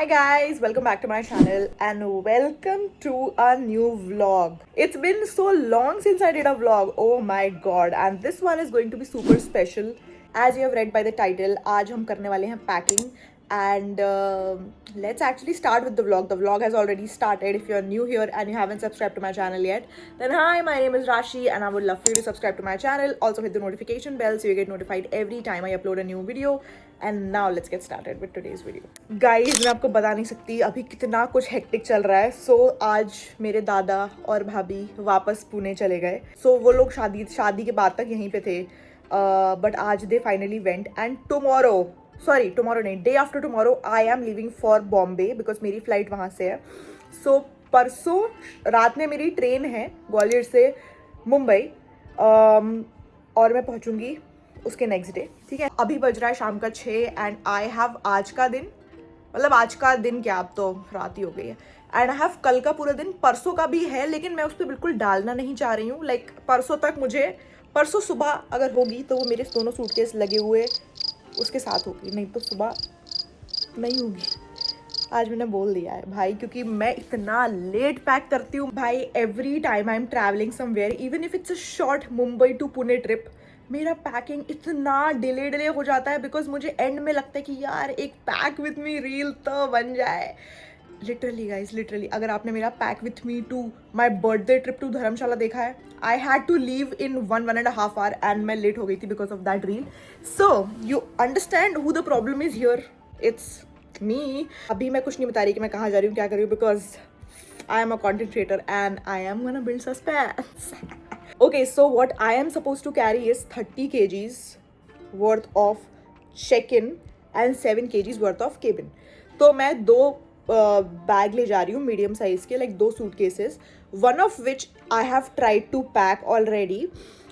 Hi guys, welcome back to my channel and welcome to a new vlog. It's been so long since I did a vlog, oh my god, and this one is going to be super special. As you have read by the title, आज हम करने वाले हैं packing and let's actually start with the vlog. The vlog has already started. If you're new here and you haven't subscribed to my channel yet, then hi, my name is Rashi and I would love for you to subscribe to my channel. Also hit the notification bell so you get notified every time I upload a new video. And now let's get started with today's video. Guys, मैं आपको बता नहीं सकती अभी कितना कुछ hectic चल रहा है. So आज मेरे दादा और भाभी वापस पुणे चले गए. So वो लोग शादी के बाद तक यहीं पे थे. But आज they finally went and tomorrow नहीं, day after tomorrow I am leaving for Bombay because मेरी फ्लाइट वहाँ से है. So परसों रात में मेरी ट्रेन है ग्वालियर से मुंबई और मैं पहुँचूँगी उसके नेक्स्ट डे. ठीक है, अभी बज रहा है शाम का 6 एंड आई हैव आज का दिन, मतलब आज का दिन क्या, अब तो रात ही हो गई है. एंड आई हैव कल का पूरा दिन, परसों का भी है लेकिन मैं उस पर बिल्कुल डालना नहीं चाह रही हूँ. लाइक परसों तक मुझे, परसों सुबह अगर होगी तो वो मेरे दोनों सूटकेस लगे हुए उसके साथ होगी, नहीं तो सुबह नहीं होगी. आज मैंने बोल दिया है भाई, क्योंकि मैं इतना लेट पैक करती हूँ भाई. Every time I am traveling somewhere, even if it's a short Mumbai to Pune trip, मेरा पैकिंग इतना डिले हो जाता है बिकॉज मुझे एंड में लगता है कि यार एक पैक विथ मी रील तो बन जाए. लिटरली गाइज, लिटरली अगर आपने मेरा pack with me to my birthday trip to Dharamshala देखा है, I had to leave in 1.5 hour and मैं लेट हो गई थी because of that reel. So you understand who the problem is here, it's me. अभी मैं कुछ नहीं बता रही कि मैं कहाँ जा रही हूँ, क्या कर रही हूँ, because I am a content creator and I am gonna build suspense. Okay, so what I am supposed to carry is 30 kgs worth of check-in and 7 kgs worth of cabin. तो मैं दो बैग ले जा रही हूँ medium size के, like 2 suitcases, one of which I have tried to pack already.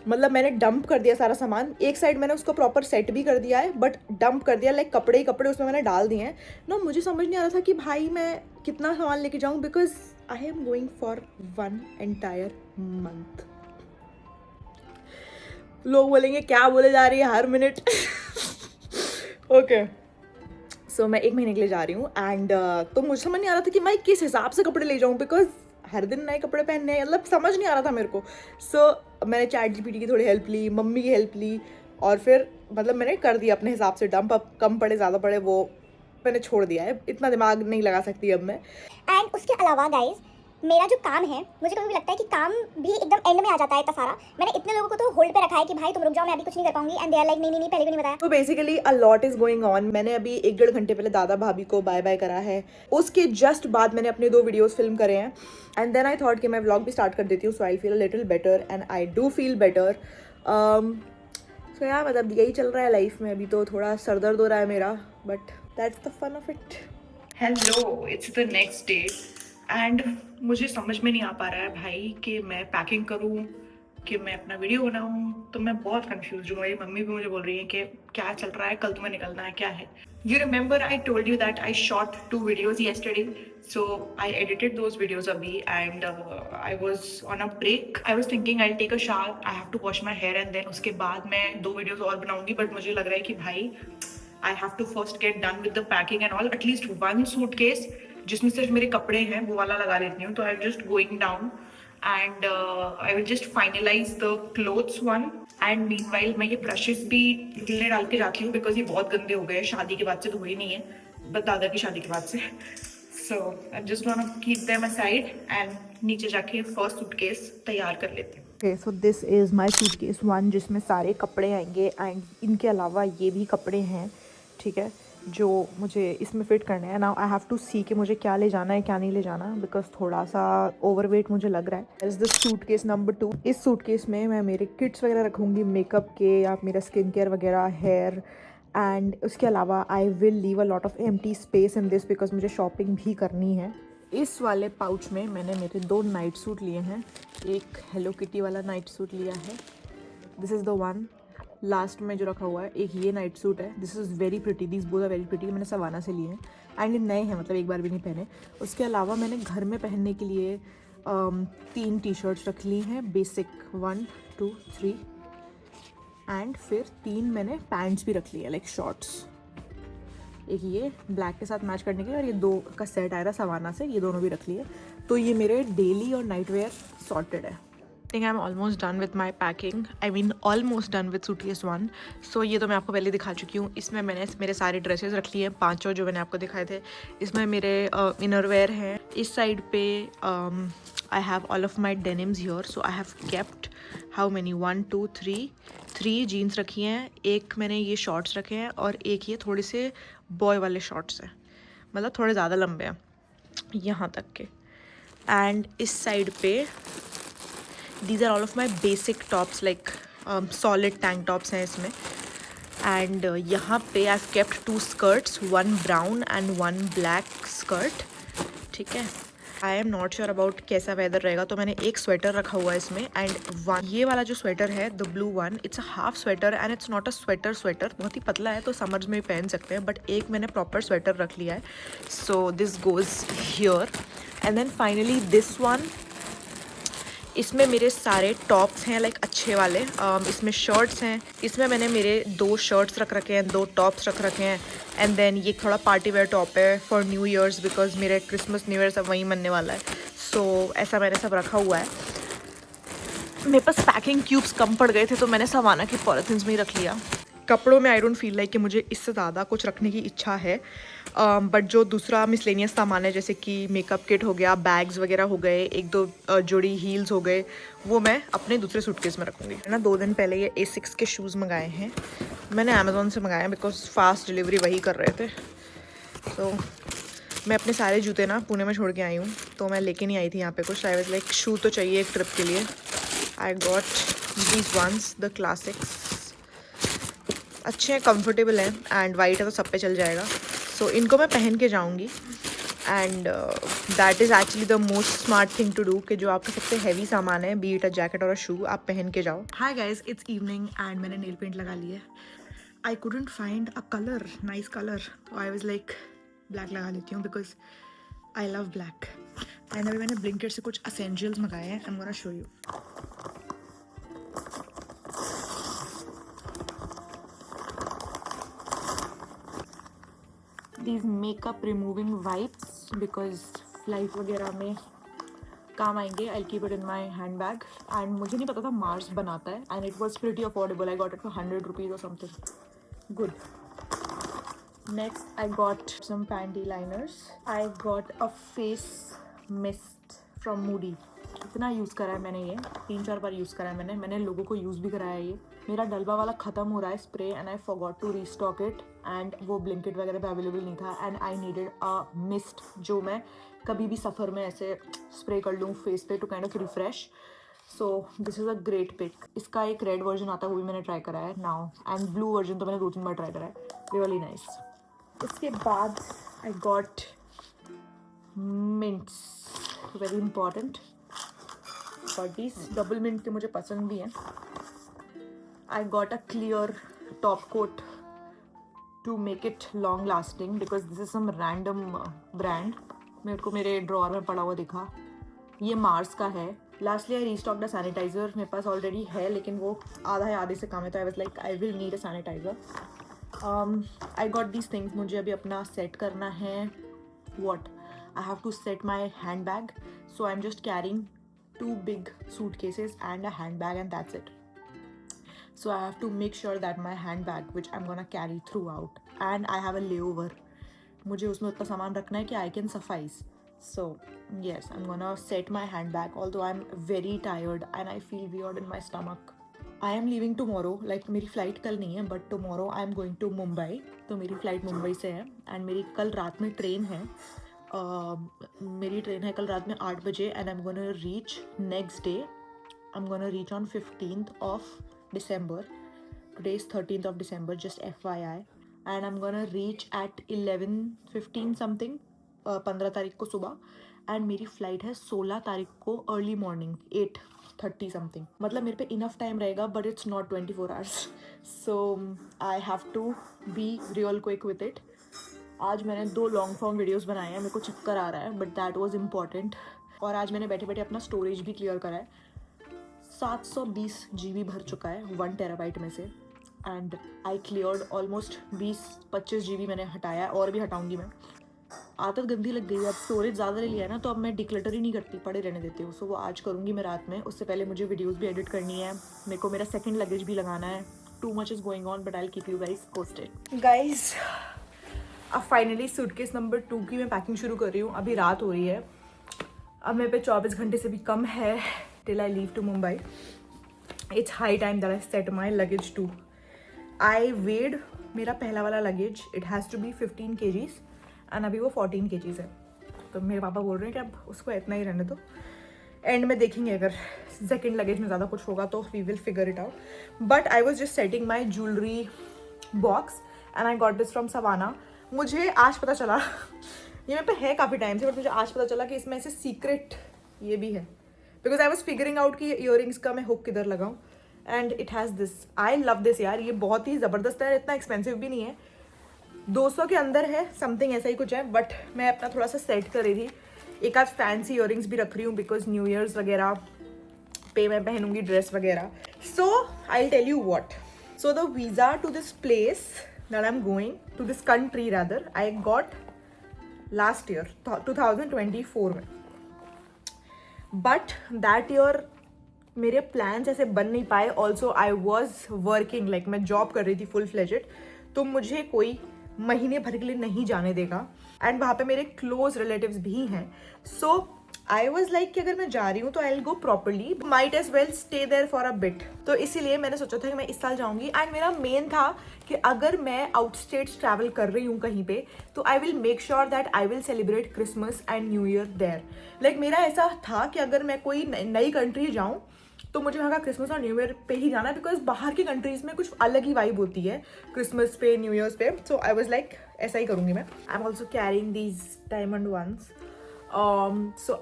मतलब मैंने डंप कर दिया सारा सामान. एक साइड मैंने उसको प्रॉपर सेट भी कर दिया है बट डंप कर दिया, लाइक कपड़े ही कपड़े उसमें मैंने डाल दिए हैं ना. मुझे समझ नहीं आ रहा था कि भाई मैं कितना सामान लेके जाऊँ because I am going for 1 entire month. लोग बोलेंगे क्या बोले जा रही है हर मिनट. ओके, सो मैं 1 महीने के लिए जा रही हूँ एंड तो मुझे समझ नहीं आ रहा था कि मैं किस हिसाब से कपड़े ले जाऊँ बिकॉज हर दिन नए कपड़े पहनने हैं, मतलब समझ नहीं आ रहा था मेरे को. सो मैंने चैट जीपीटी की थोड़ी हेल्प ली, मम्मी की हेल्प ली और फिर मतलब मैंने कर दिया अपने हिसाब से डंप. अब कम पड़े ज़्यादा पड़े वो मैंने छोड़ दिया है, इतना दिमाग नहीं लगा सकती अब मैं. एंड उसके अलावा गाइज, मेरा जो काम है, मुझे कभी भी लगता है कि काम भी एकदम एंड में आ जाता है इतना सारा. मैंने इतने लोगों को तो होल्ड पे रखा है कि भाई तुम रुक जाओ, मैं अभी कुछ नहीं कर पाऊंगी, एंड दे आर लाइक नहीं पहले क्यों नहीं बताया. तो basically a lot is going on. मैंने अभी 1-1.5 घंटे पहले दादा भाभी को बाय बाय करा है. उसके जस्ट बाद मैंने अपने 2 वीडियोस फिल्म करे हैं एंड देन आई थॉट कि मैं व्लॉग भी स्टार्ट कर देती हूँ. So I feel a little better and I do feel better. So यार मतलब यही चल रहा है लाइफ में. अभी तो थोड़ा सर दर्द हो रहा है मेरा, but that's the fun of it. Hello, it's the next day and मुझे समझ में नहीं आ पा रहा है भाई कि मैं पैकिंग करूँ कि मैं अपना वीडियो बनाऊँ. तो मैं बहुत कंफ्यूज हूँ. मेरी मम्मी भी मुझे बोल रही है कि क्या चल रहा है, कल तुम्हें निकलना है, क्या है. You remember I told you that I shot 2 videos yesterday, so I edited those videos abhi and I was on a break. I was thinking I'll take a shower, I have to wash my hair and then उसके बाद मैं 2 videos और बनाऊंगी. but मुझे लग रहा है कि भाई I have to first get done with the packing and all. At least 1 suitcase जिसमें सिर्फ मेरे कपड़े हैं वो वाला लगा लेती हूँ. तो I'm just going down and I will just finalize the clothes one. and meanwhile मैं ये brushes भी धुलने डाल के जाती हूँ because ये बहुत गंदे हो गए हैं. शादी के बाद से धोए नहीं है, बस दादा की शादी के बाद से. So I'm just gonna keep them aside and नीचे जाके first suitcase तैयार कर लेती हूँ. Okay, so this is my suitcase one जिसमें सारे कपड़े आएंगे and इनके अलावा ये भी कपड़े हैं, ठीक है, जो मुझे इसमें फिट करने हैं. नाउ आई हैव टू सी कि मुझे क्या ले जाना है क्या नहीं ले जाना, बिकॉज थोड़ा सा ओवरवेट मुझे लग रहा है. Is this suitcase number 2. इस सूटकेस में मैं मेरे किट्स वगैरह रखूँगी, मेकअप के या मेरा स्किन केयर वगैरह, हेयर. एंड उसके अलावा I will leave a lot of empty space in this because मुझे शॉपिंग भी करनी है. इस वाले पाउच में मैंने मेरे 2 नाइट सूट लिए हैं. एक हेलो किटी वाला नाइट सूट लिया है, this is the one last में जो रखा हुआ है. एक ये नाइट सूट है, this is very pretty, this both are very pretty. मैंने सवाना से लिए हैं एंड ये नए हैं, मतलब एक बार भी नहीं पहने. उसके अलावा मैंने घर में पहनने के लिए 3 टी शर्ट्स रख ली हैं, बेसिक 1 2 3 एंड फिर 3 मैंने पैंट्स भी रख लिए लाइक शॉर्ट्स. एक ये ब्लैक के साथ मैच करने के लिए, और ये 2 का सेट आया था सवाना से, ये दोनों भी रख लिए। तो ये मेरे डेली और नाइट वेयर सॉर्टेड है। I think I am almost done with my packing, I mean almost done with suitcase 1। सो ये तो मैं आपको पहले दिखा चुकी हूँ। इसमें मैंने मेरे सारे ड्रेसेस रख लिए हैं, 5 जो मैंने आपको दिखाए थे। इसमें मेरे इनर वेयर हैं। इस साइड पे I have all of my denims here, so I have kept how many 1 2 3 jeans रखी हैं, एक मैंने ये शॉर्ट्स रखे हैं, और एक ये थोड़े से बॉय वाले शॉर्ट्स हैं, मतलब थोड़े ज़्यादा लंबे हैं यहाँ तक के। एंड इस साइड पे these are all of my basic tops, like solid tank tops हैं इसमें। एंड यहाँ पे I've kept 2 skirts, 1 brown and 1 black skirt, ठीक है। I am not sure about कैसा वेदर रहेगा, तो मैंने एक स्वेटर रखा हुआ है इसमें। एंड ये वाला जो स्वेटर है, the blue one, it's a half sweater and it's not a sweater, बहुत ही पतला है, तो समर्स में भी पहन सकते हैं। बट एक मैंने प्रॉपर स्वेटर रख लिया है, so this goes here. And then finally this one, इसमें मेरे सारे टॉप्स हैं, लाइक अच्छे वाले। इसमें शर्ट्स हैं, इसमें मैंने मेरे 2 शर्ट्स रख रखे हैं, 2 टॉप्स रख रखे हैं। एंड देन ये थोड़ा पार्टी वेयर टॉप है फॉर न्यू ईयर्स, बिकॉज मेरे क्रिसमस न्यू ईयर सब वहीं मनने वाला है। सो ऐसा मैंने सब रखा हुआ है। मेरे पास पैकिंग क्यूब्स कम पड़ गए थे, तो मैंने सवाना की पॉलिथीन्स में ही रख लिया। कपड़ों में आई डोंट फील लाइक कि मुझे इससे ज़्यादा कुछ रखने की इच्छा है। बट जो दूसरा मिसलेनियस सामान है, जैसे कि मेकअप किट हो गया, बैग्स वगैरह हो गए, 1-2 जोड़ी हील्स हो गए, वो मैं अपने दूसरे सूटकेस में रखूँगी। है ना, 2 दिन पहले ये A6 के शूज़ मंगाए हैं, मैंने अमेज़ोन से मंगाए हैं, बिकॉज फास्ट डिलीवरी वही कर रहे थे। तो मैं अपने सारे जूते ना पुणे में छोड़ के आई हूँ, तो मैं लेके नहीं आई थी यहाँ पे कुछ। आई वाज लाइक शू तो चाहिए एक ट्रिप के लिए। आई got these once, the classics, अच्छे हैं, कंफर्टेबल हैं, एंड वाइट है तो सब पे चल जाएगा। सो इनको मैं पहन के जाऊँगी। And that is actually the most smart thing to do, कि जो आपका सबसे हैवी सामान है, बी इट अ जैकेट और अ शू, आप पहन के जाओ। Hi guys, it's evening and मैंने नेल पेंट लगा ली है। I couldn't find a colour, nice colour, तो आई वाज लाइक ब्लैक लगा लेती हूँ, because I love black. And अभी मैंने ब्लिंकिट से कुछ असेंशियल्स मंगाए हैं, I am gonna show you. These makeup removing wipes, because flight वगैरह में काम आएंगे। I'll keep it in my handbag. And मुझे नहीं पता था मार्स बनाता है, and it was pretty affordable. I got it for 100 rupees or something. Good. Next, I got some panty liners. I got a face mist from Moody. इतना use करा है मैंने, ये 3-4 बार यूज़ करा है मैंने लोगों को यूज़ भी कराया है ये। मेरा डलबा वाला ख़त्म हो रहा है spray, and I forgot to restock it, and वो ब्लिंकिट वगैरह पे अवेलेबल नहीं था। And I needed a mist, जो मैं कभी भी सफ़र में ऐसे स्प्रे कर लूँ फेस पे, to kind of refresh. So this is a great pick. इसका एक रेड वर्जन आता है, वो भी मैंने ट्राई करा है नाउ, एंड ब्लू वर्जन तो मैंने 2-3 बार ट्राई करा है, रियली नाइस। उसके बाद I got mints, very important, bodies double mint के मुझे पसंद भी हैं। I got a clear top coat to make it long lasting, because this is some random brand, मेरे को मेरे ड्रॉअर में पड़ा हुआ दिखा, ये मार्स का है। लास्टली आई रीस्टॉक्ड अ सैनिटाइजर, मेरे पास ऑलरेडी है, लेकिन वो आधा या आधे से कम है, तो I was like I will need a sanitizer. I got these things, मुझे अभी अपना सेट करना है। What I have to set my hand bag, so I am just carrying 2 big suitcases and a handbag, and that's it. So I have to make sure that my handbag, which I'm gonna carry throughout, and I have a layover, मुझे उसमें उतना सामान रखना है कि I can suffice. So yes, I'm gonna set my handbag, although I'm very tired and I feel weird in my stomach. I am leaving tomorrow, like मेरी flight कल नहीं है, but tomorrow I am going to Mumbai. तो मेरी flight Mumbai से है, and मेरी कल रात में ट्रेन है। मेरी ट्रेन है कल रात में 8 बजे, and I am gonna reach next day, I am gonna reach on 15th of December. Today is 13th of December, just FYI. And I'm gonna reach at 11:15 something, 15 तारीख को सुबह, एंड मेरी फ़्लाइट है 16 तारीख को अर्ली मॉर्निंग 8:30 समथिंग। मतलब मेरे पे इनफ टाइम रहेगा, but it's not 24 hours. So I have to be real quick with it. आज मैंने 2 लॉन्ग फॉर्म वीडियोस बनाए हैं, मेरे को चक्कर आ रहा है, बट दैट वाज इम्पॉर्टेंट। और आज मैंने बैठे बैठे अपना स्टोरेज भी क्लियर करा है, 720 GB भर चुका है 1 TB में से। And I cleared almost 20-25 GB मैंने हटाया, और भी हटाऊंगी मैं। आदत गंदी लग गई है, अब स्टोरेज ज़्यादा ले लिया है ना, तो अब मैं डिक्लटर ही नहीं करती, पड़े रहने देती हूँ। सो वो आज करूँगी मैं रात में। उससे पहले मुझे वीडियोज़ भी एडिट करनी है, मेरे को मेरा सेकेंड लगेज भी लगाना है। Too much is going on, but I will keep you guys posted. Guys अब फाइनली सूटकेस नंबर 2 की मैं पैकिंग शुरू कर रही हूँ। अभी रात हो रही है, अब मेरे पे 24 घंटे से भी कम है till I leave to Mumbai. It's high time that I set my luggage too. I weighed मेरा पहला वाला luggage, it has to be 15 kgs and अभी वो 14 kgs है। तो मेरे पापा बोल रहे हैं कि अब उसको इतना ही रहने दो, एंड में देखेंगे अगर सेकेंड लगेज में ज़्यादा कुछ होगा तो we will figure it out. But I was just setting my jewellery box and I got this from Savana. मुझे आज पता चला, ये मेरे पे है काफ़ी टाइम से, बट मुझे आज पता चला कि इसमें ऐसे सीक्रेट ये भी है, because I was figuring out कि ईयरिंग्स का मैं हुक किधर लगाऊँ, and it has this. I love this यार, ये बहुत ही ज़बरदस्त है, इतना एक्सपेंसिव भी नहीं है, 200 के अंदर है, समथिंग ऐसा ही कुछ है। बट मैं अपना थोड़ा सा सेट कर रही थी, एक आध फैंसी ईयरिंग्स भी रख रही हूँ, बिकॉज न्यू ईयर्स वगैरह पे मैं पहनूंगी ड्रेस वगैरह। So I tell you what, so the visa to this place that I am going to this country rather I got last year 2024 में, बट दैट ईयर मेरे प्लान्स ऐसे बन नहीं पाए। Also I was working, like मैं job कर रही थी फुल फ्लेजेड, तो मुझे कोई महीने भर के लिए नहीं जाने देगा, एंड वहाँ पे मेरे क्लोज रिलेटिव्स भी हैं। सो आई वॉज लाइक कि अगर मैं जा रही हूँ तो I will go properly, might as well stay there for a bit. तो इसीलिए मैंने सोचा था कि मैं इस साल जाऊँगी, एंड मेरा मेन था कि अगर मैं आउट स्टेट्स ट्रैवल कर रही हूँ कहीं पे, तो I will make sure that I will celebrate Christmas and new year there. Like मेरा ऐसा था कि अगर मैं कोई नई कंट्री जाऊँ तो मुझे वहाँ का क्रिसमस और न्यू ईयर पे ही जाना है, बिकॉज बाहर की कंट्रीज़ में कुछ अलग ही वाइब होती है क्रिसमस पे, न्यू ईयर्स पे। सो आई वॉज लाइक ऐसा ही करूँगी मैं। I am also carrying these diamond ones. सो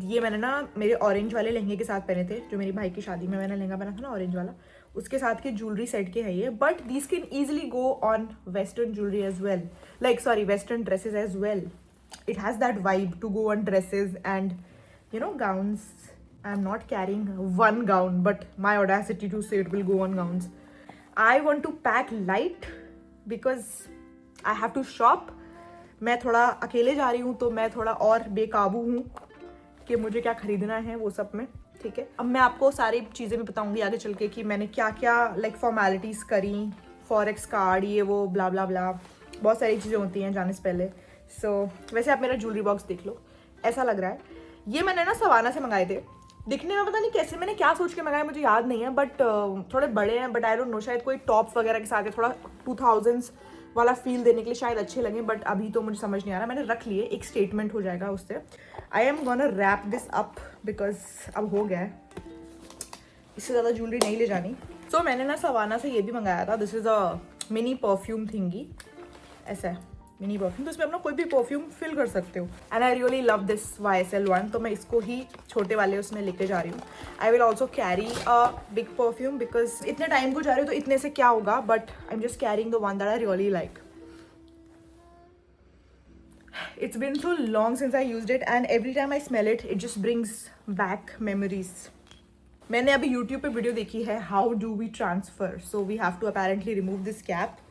ये मैंने ना मेरे ऑरेंज वाले लहंगे के साथ पहने थे, जो मेरी भाई की शादी में मैंने लहंगा पहना था ना ऑरेंज वाला, उसके साथ के ज्वेलरी सेट के है ये। But these can easily go on western jewellery as well, like sorry western dresses as well. It has that vibe to go on dresses and you know gowns. I'm not carrying one gown, but my audacity to say it will go on gowns. I want to pack light because I have to shop. मैं थोड़ा अकेले जा रही हूँ, तो मैं थोड़ा और बेकाबू हूँ कि मुझे क्या खरीदना है वो सब में, ठीक है। अब मैं आपको सारी चीज़ें भी बताऊँगी आगे चल के कि मैंने क्या क्या लाइक फॉर्मेलिटीज़ करी, फॉरेक्स कार्ड, ये वो ब्ला ब्ला ब्ला, बहुत सारी चीज़ें होती हैं जाने से पहले। सो वैसे आप मेरा ज्वेलरी बॉक्स देख लो, ऐसा लग रहा है। ये मैंने ना सवाना से मंगाए थे, दिखने में पता नहीं कैसे, मैंने क्या सोच के मंगाया मुझे याद नहीं है, बट थोड़े बड़े हैं, बट आई डोंट नो, शायद कोई टॉप वगैरह के साथ है, थोड़ा 2000s वाला फील देने के लिए शायद अच्छे लगे, बट अभी तो मुझे समझ नहीं आ रहा। मैंने रख लिए, एक स्टेटमेंट हो जाएगा उससे। I am gonna wrap this up because अब हो गया है, इससे ज़्यादा ज्वेलरी नहीं ले जानी। सो मैंने ना सवाना से ये भी मंगाया था, this is a mini perfume थिंगी, ऐसा है मिनी परफ्यूम, तो इसमें अपना कोई भी परफ्यूम फिल कर सकते हो, and I really love this YSL one, तो मैं इसको ही छोटे वाले उसमें लेके जा रही हूँ। I will also carry a big perfume because इतने टाइम को जा रही हूँ तो इतने से क्या होगा, but I am just carrying the one that I really like. It's been so long since I used it, and every time I smell it, it just brings back memories. मैंने अभी YouTube पे video देखी है, how do we transfer? So we have to apparently remove this cap,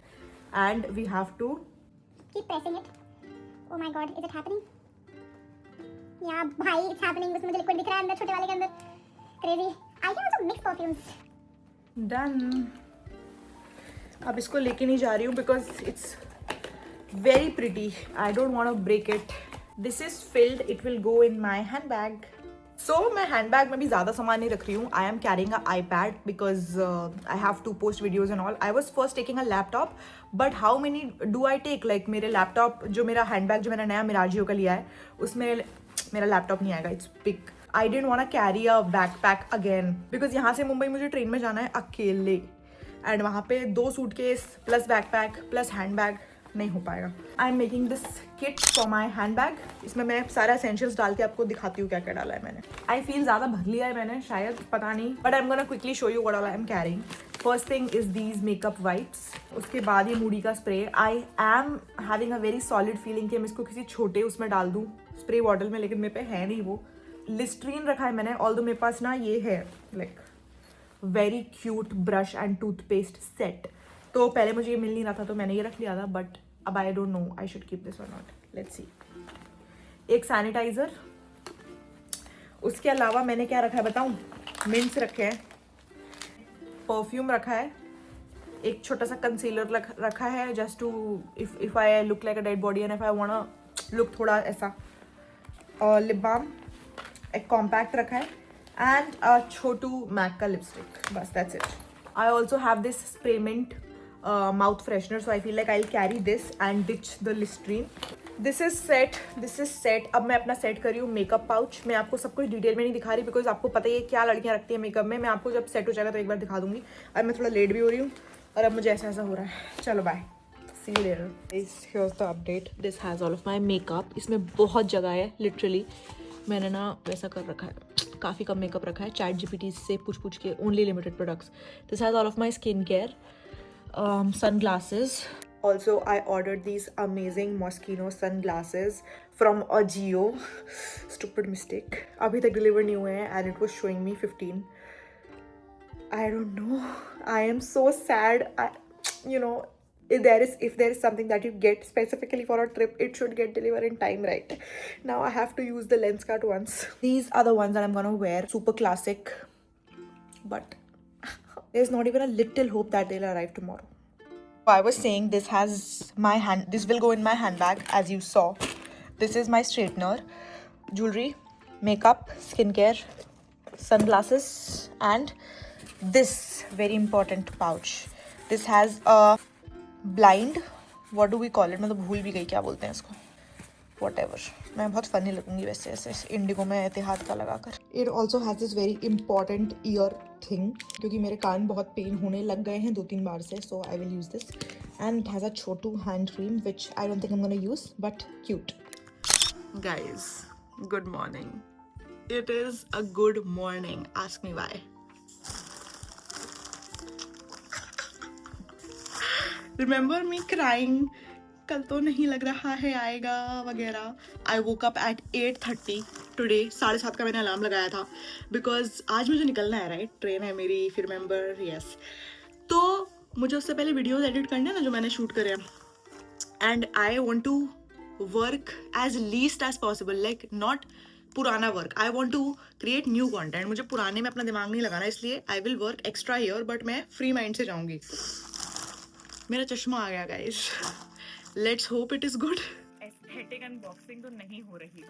and we have to keep pressing it. Oh my god, is it happening? Yeah, bhai, it's happening. उसमें मुझे liquid दिख रहा है अंदर, छोटे वाले के अंदर. Crazy. I can also mix perfumes. done. अब इसको लेके नहीं जा रही हूँ because it's very pretty. I don't want to break it. This is filled. It will go in my handbag. So मैं handbag में भी ज़्यादा सामान नहीं रख रही हूँ. I am carrying a iPad because I have to post videos and all. I was first taking a laptop, but how many do I take? Like मेरे laptop, जो मेरा handbag जो मैंने नया मिराजियो का लिया है, उसमें मेरा laptop नहीं आएगा. It's big. I didn't want to carry a backpack again because यहाँ से मुंबई मुझे ट्रेन में जाना है अकेले, एंड वहाँ पे 2 suitcase plus backpack plus handbag नहीं हो पाएगा. I am making this kit for my handbag. इसमें मैं सारा एसेंशियल्स डाल के आपको दिखाती हूँ क्या क्या डाला है मैंने. आई फील ज़्यादा भर लिया है मैंने, शायद, पता नहीं, but I am gonna quickly show you what I am carrying. First thing is these makeup wipes. उसके बाद ये मूडी का spray. I am having a very solid feeling कि मैं इसको किसी छोटे उसमें डाल दूँ स्प्रे बॉटल में, लेकिन मेरे पे है नहीं वो. लिस्ट्रीन रखा है मैंने, ऑल्दो मेरे पास ना ये है like very cute brush and toothpaste set. तो पहले मुझे ये मिल नहीं रहा था तो मैंने ये रख लिया था, बट अब I don't know I should keep this और नॉट, लेट्स सी। एक सैनिटाइजर, उसके अलावा मैंने क्या रखा है बताऊं, मिंट्स रखे हैं, परफ्यूम रखा है, एक छोटा सा कंसीलर रखा है just to if I look like a dead body and if I want look थोड़ा ऐसा, और लिप बाम, एक कॉम्पैक्ट रखा है एंड अ छोटू मैक का लिपस्टिक, बस that's it. I also have this spray mint mouth freshener, so I feel like I will carry this and ditch the Listerine. This is set. अब मैं अपना set कर रही हूँ मेकअप पाउच। मैं आपको सब कुछ डिटेल में नहीं दिखा रही बिकॉज आपको पता ही है क्या लड़कियाँ रखती है मेकअप में। मैं आपको जब सेट हो जाएगा तो एक बार दिखा दूंगी। अब मैं थोड़ा लेट भी हो रही हूँ और अब मुझे ऐसा हो रहा है। चलो bye, see you later. Here's the update, this has all of my makeup. इसमें बहुत जगह है लिटरली। मैंने ना वैसा कर रखा है, काफ़ी कम मेकअप रखा है, चैट जीपीटी से पूछ के, only limited products. This has all of my skin care, sunglasses. Also, I ordered these amazing Moschino sunglasses from Ajio. Stupid mistake. अभी तक deliver नहीं हुए हैं and it was showing me 15. I don't know. I am so sad. You know, if there is something that you get specifically for a trip, it should get delivered in time, right? Now I have to use the Lenskart ones. These are the ones that I'm gonna wear. Super classic, but there's not even a little hope that they'll arrive tomorrow. I was saying this will go in my handbag, as you saw. This is my straightener, jewelry, makeup, skincare, sunglasses, and this very important pouch. This has a blind, what do we call it? मतलब भूल भी गई क्या बोलते हैं इसको, whatever. मैं बहुत फनी लगूंगी वैसे ऐसे इंडिगो में एतिहाद का लगाकर। It also has this very important ear thing, क्योंकि मेरे कान बहुत पेन होने लग गए हैं 2-3 बार से, so I will use this. And it has a Chhotu hand cream which I don't think I'm gonna use, but cute. Guys, good morning. It is a good morning. Ask me why. Remember me crying? कल तो नहीं लग रहा है आएगा वगैरह। आई woke up at 8:30 today. 7:30 का मैंने अलार्म लगाया था बिकॉज आज मुझे निकलना है, राइट? ट्रेन है मेरी, फिर रिमेंबर, यस। तो मुझे उससे पहले वीडियोस एडिट करने हैं ना जो मैंने शूट करे हैं, and I want to work as least as possible, like not पुराना work. I want to create new content. मुझे पुराने में अपना दिमाग नहीं लगाना, इसलिए I will work extra here, but मैं फ्री माइंड से जाऊँगी। मेरा चश्मा आ गया guys, let's hope it is good. Aesthetic unboxing तो नहीं हो रही।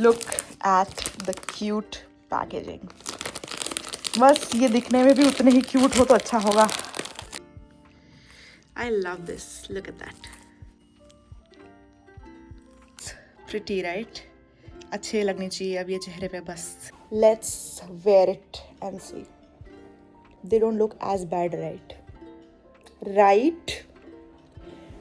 Look at the cute packaging. बस ये दिखने में भी उतने ही क्यूट हो तो अच्छा होगा। I love this, look at that, pretty right? अच्छे लगनी चाहिए अब ये चेहरे पे बस। Let's wear it and see. They don't look as bad, right?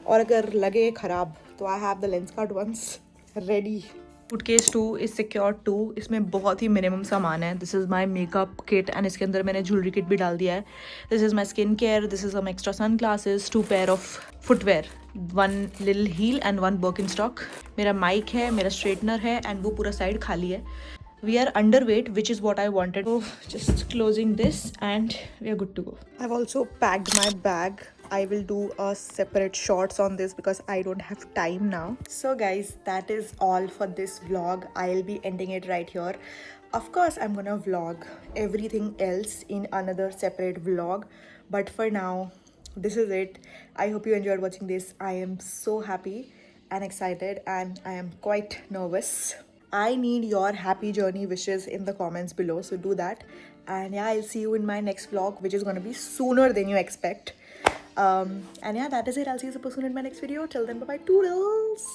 और अगर लगे खराब तो I have the Lenskart ones ready. Suitcase 2 is secure 2। इसमें बहुत ही मिनिमम सामान है। This is my makeup kit and इसके अंदर मैंने ज्वेलरी किट भी डाल दिया है। This is my skin care, this is some extra sun glasses, 2 pair of footwear, 1 little heel and 1 Birkenstock. मेरा माइक है, मेरा स्ट्रेटनर है एंड वो पूरा साइड खाली है। We are underweight, which is what I wanted. So just closing this and we are good to go. I've also packed my bag. I will do a separate shorts on this because I don't have time now. So guys, that is all for this vlog. I'll be ending it right here. Of course, I'm gonna vlog everything else in another separate vlog. But for now, this is it. I hope you enjoyed watching this. I am so happy and excited and I am quite nervous. I need your happy journey wishes in the comments below, so do that. And yeah, I'll see you in my next vlog, which is going to be sooner than you expect. And yeah, that is it. I'll see you super soon in my next video. Till then, bye bye, toodles.